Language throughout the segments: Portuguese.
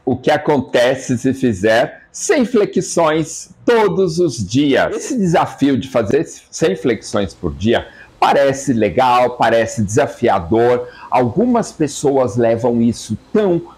o que acontece se fizer 100 flexões todos os dias. Esse desafio de fazer 100 flexões por dia parece legal, parece desafiador. Algumas pessoas levam isso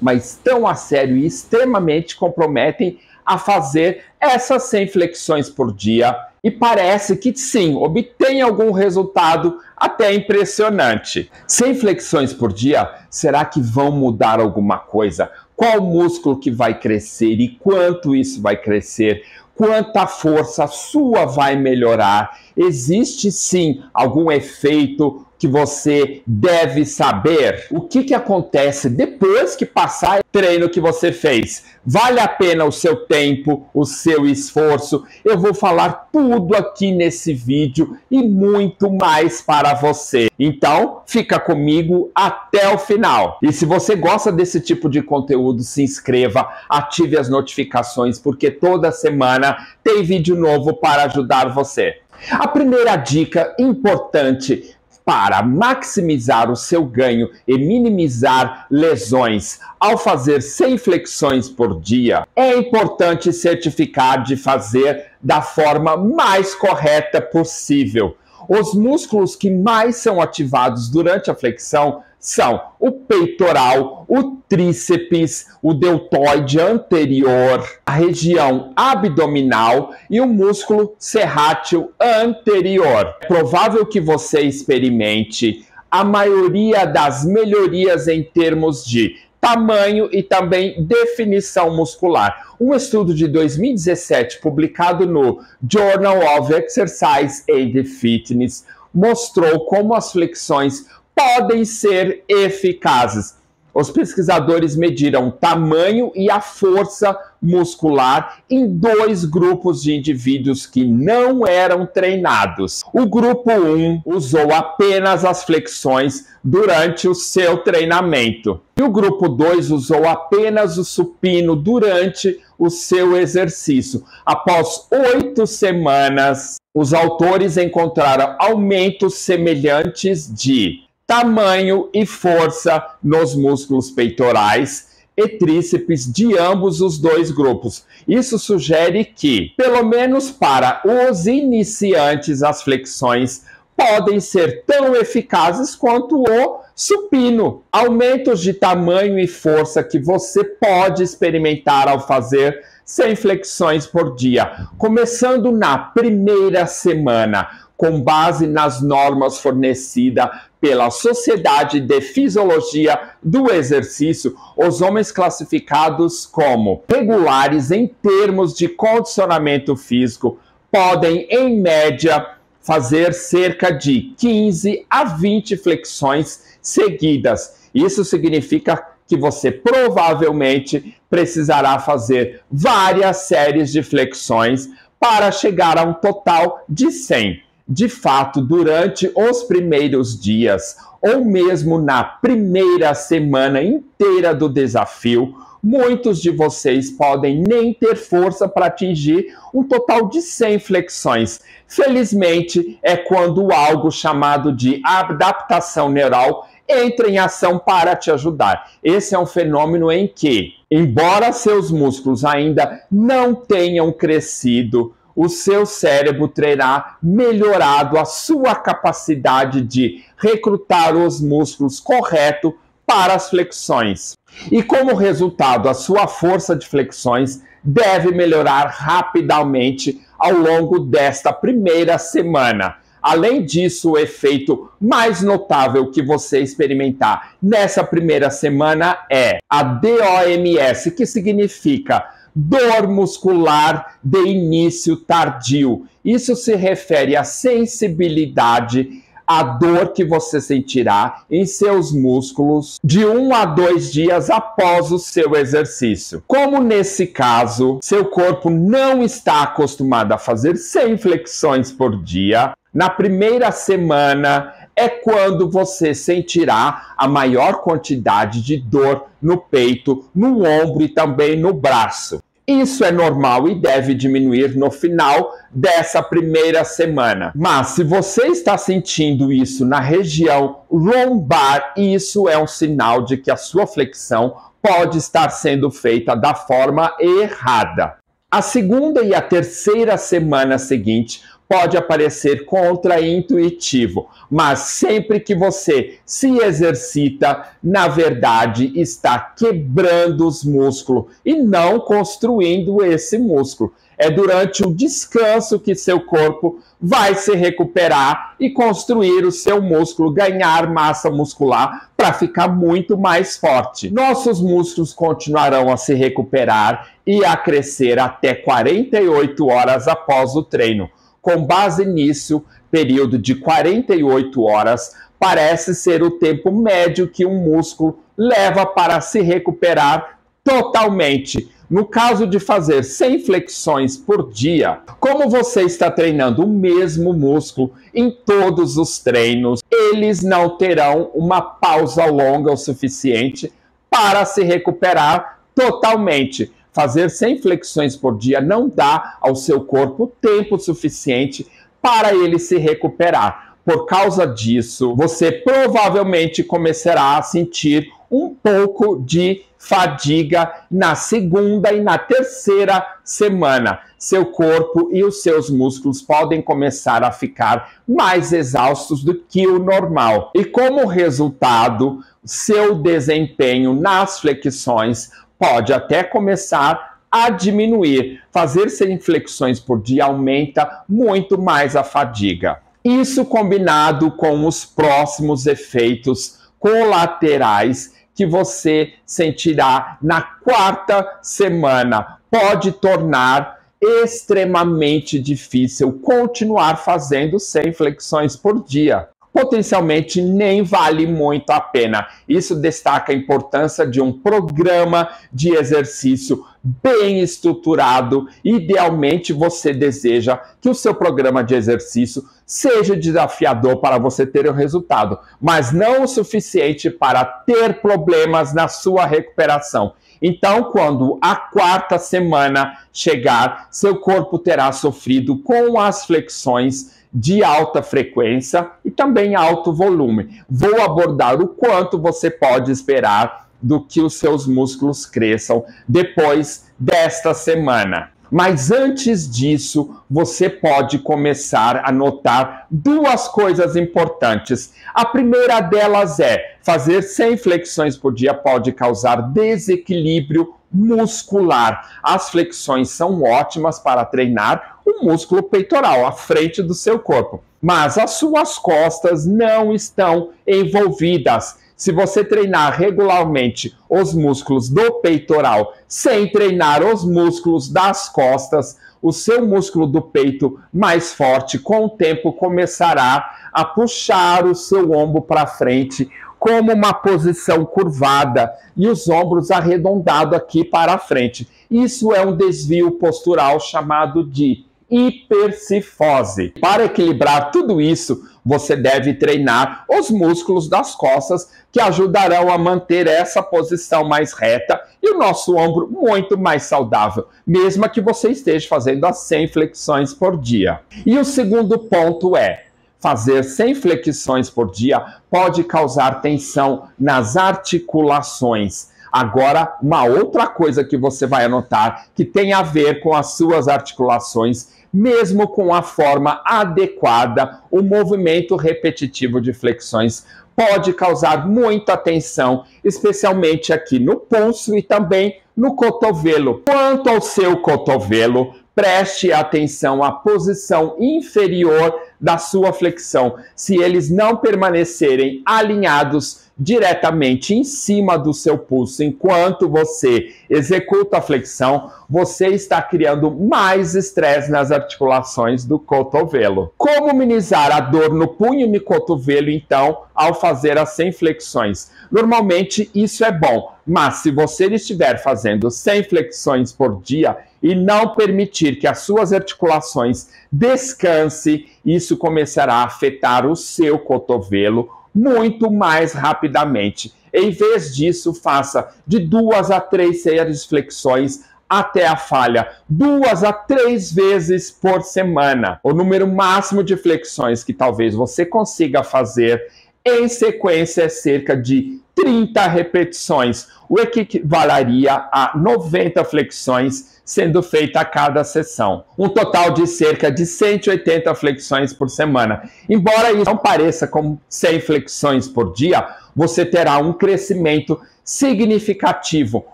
mas tão a sério e extremamente comprometem a fazer essas 100 flexões por dia. E parece que sim, obtém algum resultado até impressionante. 100 flexões por dia, será que vão mudar alguma coisa? Qual músculo que vai crescer e quanto isso vai crescer? Quanta força sua vai melhorar? Existe sim algum efeito que você deve saber? O que acontece depois que passar o treino que você fez? Vale a pena o seu tempo, o seu esforço? Eu vou falar tudo aqui nesse vídeo e muito mais para você. Então, fica comigo até o final. E se você gosta desse tipo de conteúdo, se inscreva, ative as notificações, porque toda semana tem vídeo novo para ajudar você. A primeira dica importante para maximizar o seu ganho e minimizar lesões ao fazer 100 flexões por dia, é importante certificar de fazer da forma mais correta possível. Os músculos que mais são ativados durante a flexão são o peitoral, o tríceps, o deltoide anterior, a região abdominal e o músculo serrátil anterior. É provável que você experimente a maioria das melhorias em termos de tamanho e também definição muscular. Um estudo de 2017, publicado no Journal of Exercise and Fitness, mostrou como as flexões podem ser eficazes. Os pesquisadores mediram o tamanho e a força muscular em 2 grupos de indivíduos que não eram treinados. O grupo 1 usou apenas as flexões durante o seu treinamento. E o grupo 2 usou apenas o supino durante o seu exercício. Após 8 semanas, os autores encontraram aumentos semelhantes de tamanho e força nos músculos peitorais e tríceps de ambos os 2 grupos. Isso sugere que, pelo menos para os iniciantes, as flexões podem ser tão eficazes quanto o supino. Aumentos de tamanho e força que você pode experimentar ao fazer 100 flexões por dia, começando na primeira semana, com base nas normas fornecidas pela Sociedade de Fisiologia do Exercício. Os homens classificados como regulares em termos de condicionamento físico podem, em média, fazer cerca de 15 a 20 flexões seguidas. Isso significa que você provavelmente precisará fazer várias séries de flexões para chegar a um total de 100. De fato, durante os primeiros dias, ou mesmo na primeira semana inteira do desafio, muitos de vocês podem nem ter força para atingir um total de 100 flexões. Felizmente, é quando algo chamado de adaptação neural entra em ação para te ajudar. Esse é um fenômeno em que, embora seus músculos ainda não tenham crescido, o seu cérebro terá melhorado a sua capacidade de recrutar os músculos corretos para as flexões. E como resultado, a sua força de flexões deve melhorar rapidamente ao longo desta primeira semana. Além disso, o efeito mais notável que você experimentar nessa primeira semana é a DOMS, que significa dor muscular de início tardio. Isso se refere à sensibilidade à dor que você sentirá em seus músculos de 1 a 2 dias após o seu exercício. Como nesse caso, seu corpo não está acostumado a fazer 100 flexões por dia, na primeira semana é quando você sentirá a maior quantidade de dor no peito, no ombro e também no braço. Isso é normal e deve diminuir no final dessa primeira semana. Mas se você está sentindo isso na região lombar, isso é um sinal de que a sua flexão pode estar sendo feita da forma errada. A segunda e a terceira semana seguinte pode aparecer contraintuitivo, mas sempre que você se exercita, na verdade, está quebrando os músculos e não construindo esse músculo. É durante o descanso que seu corpo vai se recuperar e construir o seu músculo, ganhar massa muscular para ficar muito mais forte. Nossos músculos continuarão a se recuperar e a crescer até 48 horas após o treino. Com base nisso, período de 48 horas parece ser o tempo médio que um músculo leva para se recuperar totalmente. No caso de fazer 100 flexões por dia, como você está treinando o mesmo músculo em todos os treinos, eles não terão uma pausa longa o suficiente para se recuperar totalmente. Fazer 100 flexões por dia não dá ao seu corpo tempo suficiente para ele se recuperar. Por causa disso, você provavelmente começará a sentir um pouco de fadiga na segunda e na terceira semana. Seu corpo e os seus músculos podem começar a ficar mais exaustos do que o normal. E como resultado, seu desempenho nas flexões pode até começar a diminuir. Fazer 100 flexões por dia aumenta muito mais a fadiga. Isso combinado com os próximos efeitos colaterais que você sentirá na quarta semana, pode tornar extremamente difícil continuar fazendo 100 flexões por dia. Potencialmente nem vale muito a pena. Isso destaca a importância de um programa de exercício bem estruturado. Idealmente, você deseja que o seu programa de exercício seja desafiador para você ter o resultado, mas não o suficiente para ter problemas na sua recuperação. Então, quando a quarta semana chegar, seu corpo terá sofrido com as flexões de alta frequência e também alto volume. Vou abordar o quanto você pode esperar do que os seus músculos cresçam depois desta semana. Mas antes disso, você pode começar a notar duas coisas importantes. A primeira delas é, fazer 100 flexões por dia pode causar desequilíbrio muscular. As flexões são ótimas para treinar o músculo peitoral, à frente do seu corpo. Mas as suas costas não estão envolvidas. Se você treinar regularmente os músculos do peitoral sem treinar os músculos das costas, o seu músculo do peito mais forte, com o tempo, começará a puxar o seu ombro para frente, como uma posição curvada e os ombros arredondados aqui para frente. Isso é um desvio postural chamado de hipercifose. Para equilibrar tudo isso, você deve treinar os músculos das costas que ajudarão a manter essa posição mais reta e o nosso ombro muito mais saudável, mesmo que você esteja fazendo as 100 flexões por dia. E o segundo ponto é, fazer 100 flexões por dia pode causar tensão nas articulações. Agora, uma outra coisa que você vai anotar que tem a ver com as suas articulações, mesmo com a forma adequada, o movimento repetitivo de flexões pode causar muita tensão, especialmente aqui no pulso e também no cotovelo. Quanto ao seu cotovelo, preste atenção à posição inferior da sua flexão. Se eles não permanecerem alinhados diretamente em cima do seu pulso enquanto você executa a flexão, você está criando mais estresse nas articulações do cotovelo. Como minimizar a dor no punho e no cotovelo, então, ao fazer as 100 flexões? Normalmente isso é bom, mas se você estiver fazendo 100 flexões por dia e não permitir que as suas articulações descansem, isso começará a afetar o seu cotovelo muito mais rapidamente. Em vez disso, faça de 2 a 3 séries de flexões até a falha, 2 a 3 vezes por semana. O número máximo de flexões que talvez você consiga fazer em sequência é cerca de 30 repetições, o que equivaleria a 90 flexões sendo feita a cada sessão. Um total de cerca de 180 flexões por semana. Embora isso não pareça como 100 flexões por dia, você terá um crescimento significativo,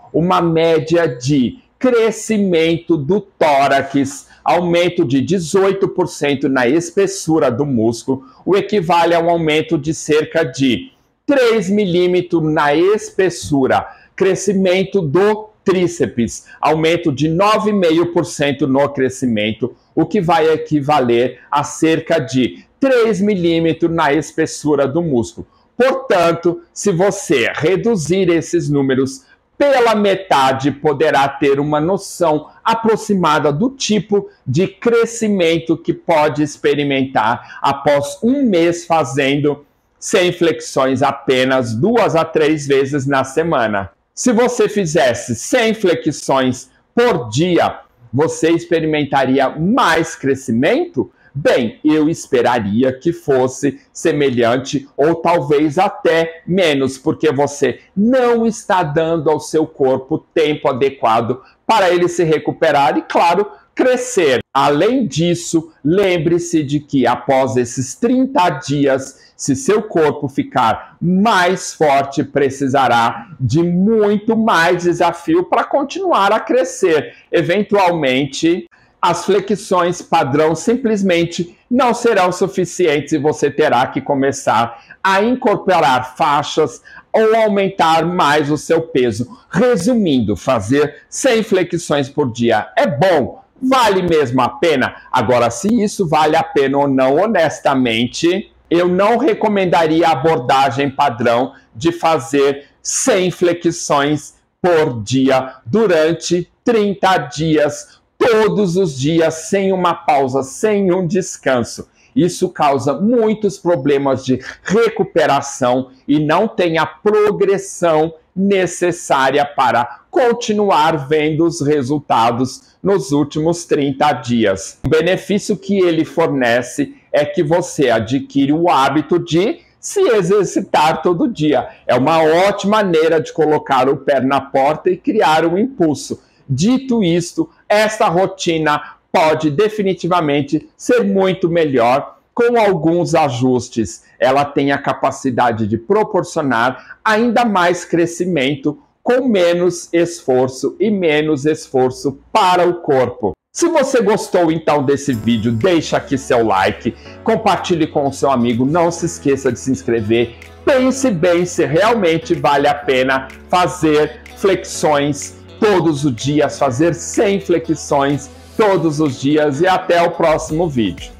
uma média de crescimento do tórax, aumento de 18% na espessura do músculo, o equivale a um aumento de cerca de 3 milímetros na espessura, crescimento do tríceps, aumento de 9,5% no crescimento, o que vai equivaler a cerca de 3 milímetros na espessura do músculo. Portanto, se você reduzir esses números pela metade, poderá ter uma noção aproximada do tipo de crescimento que pode experimentar após um mês fazendo 100 flexões apenas 2 a 3 vezes na semana. Se você fizesse 100 flexões por dia, você experimentaria mais crescimento? Bem, eu esperaria que fosse semelhante ou talvez até menos, porque você não está dando ao seu corpo tempo adequado para ele se recuperar e, claro, crescer. Além disso, lembre-se de que após esses 30 dias, se seu corpo ficar mais forte, precisará de muito mais desafio para continuar a crescer. Eventualmente, as flexões padrão simplesmente não serão suficientes e você terá que começar a incorporar faixas ou aumentar mais o seu peso. Resumindo, fazer 100 flexões por dia é bom, vale mesmo a pena? Agora, se isso vale a pena ou não, honestamente, eu não recomendaria a abordagem padrão de fazer 100 flexões por dia durante 30 dias, todos os dias, sem uma pausa, sem um descanso. Isso causa muitos problemas de recuperação e não tem a progressão necessária para continuar vendo os resultados nos últimos 30 dias. O benefício que ele fornece é que você adquire o hábito de se exercitar todo dia. É uma ótima maneira de colocar o pé na porta e criar um impulso. Dito isto, esta rotina pode definitivamente ser muito melhor com alguns ajustes. Ela tem a capacidade de proporcionar ainda mais crescimento com menos esforço e menos esforço para o corpo. Se você gostou então desse vídeo, deixa aqui seu like, compartilhe com o seu amigo, não se esqueça de se inscrever. Pense bem se realmente vale a pena fazer flexões todos os dias, fazer 100 flexões todos os dias e até o próximo vídeo.